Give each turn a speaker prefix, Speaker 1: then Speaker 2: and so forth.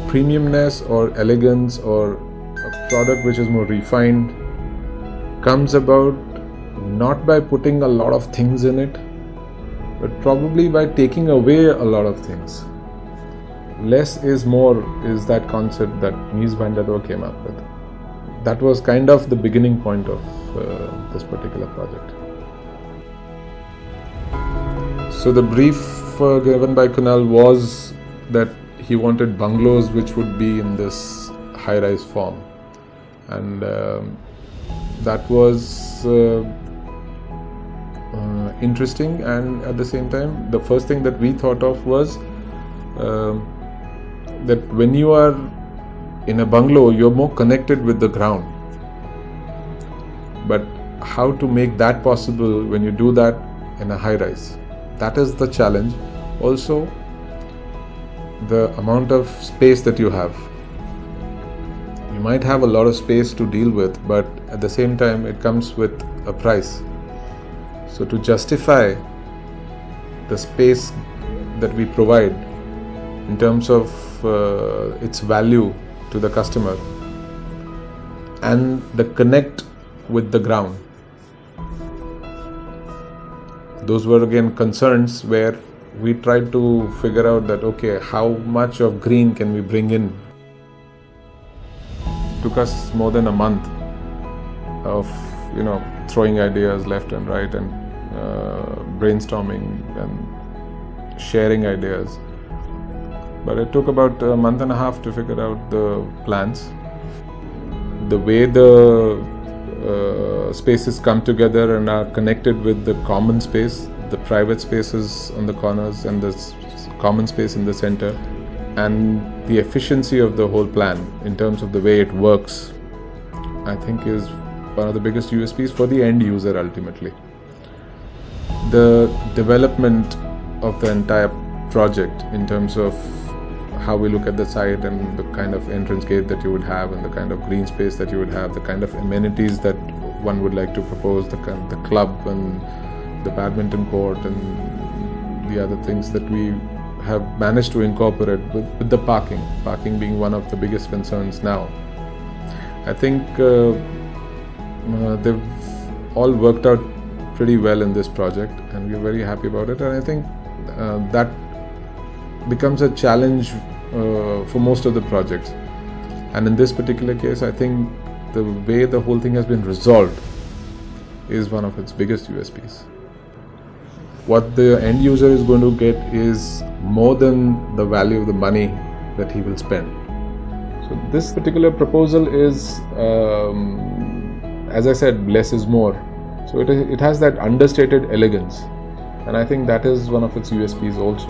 Speaker 1: premiumness or elegance or a product which is more refined comes about not by putting a lot of things in it, but probably by taking away a lot of things. Less is more is that concept that Mies van der Rohe came up with. That was kind of the beginning point of this particular project. So the brief given by Kunal was that he wanted bungalows which would be in this high-rise form, and that was interesting. And at the same time, the first thing that we thought of was that when you are in a bungalow, you're more connected with the ground. But how to make that possible when you do that in a high-rise? That is the challenge. Also, the amount of space that you have. You might have a lot of space to deal with, but at the same time, it comes with a price. So to justify the space that we provide in terms of its value to the customer and the connect with the ground, those were again concerns where we tried to figure out that, okay, how much of green can we bring in? It took us more than a month of throwing ideas left and right and brainstorming and sharing ideas. But it took about a month and a half to figure out the plans. The way the spaces come together and are connected with the common space, the private spaces on the corners and the common space in the center, and the efficiency of the whole plan in terms of the way it works, I think is one of the biggest USPs for the end user ultimately. The development of the entire project in terms of how we look at the site and the kind of entrance gate that you would have and the kind of green space that you would have, the kind of amenities that one would like to propose, the club and the badminton court and the other things that we have managed to incorporate with the parking being one of the biggest concerns now. I think they've all worked out pretty well in this project and we're very happy about it, and I think that becomes a challenge for most of the projects, and in this particular case I think the way the whole thing has been resolved is one of its biggest USPs. What the end user is going to get is more than the value of the money that he will spend. So this particular proposal is, as I said, less is more. So it has that understated elegance, and I think that is one of its USPs also.